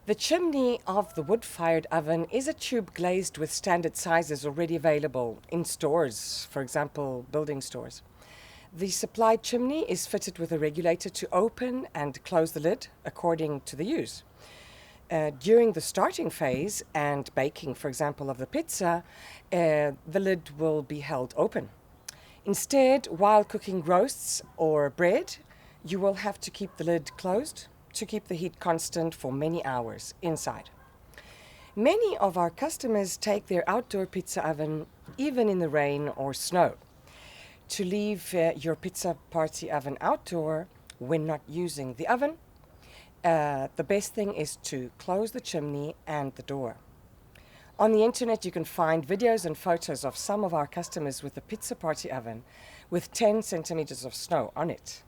The chimney of the wood-fired oven is a tube glazed with standard sizes already available in stores, for example, building stores. The supplied chimney is fitted with a regulator to open and close the lid according to the use. During the starting phase and baking, for example, of the pizza, the lid will be held open. Instead, while cooking roasts or bread, you will have to keep the lid closed to keep the heat constant for many hours inside. Many of our customers take their outdoor pizza oven even in the rain or snow. To leave your pizza party oven outdoor when not using the oven, the best thing is to close the chimney and the door. On the internet, you can find videos and photos of some of our customers with a pizza party oven with 10 centimeters of snow on it.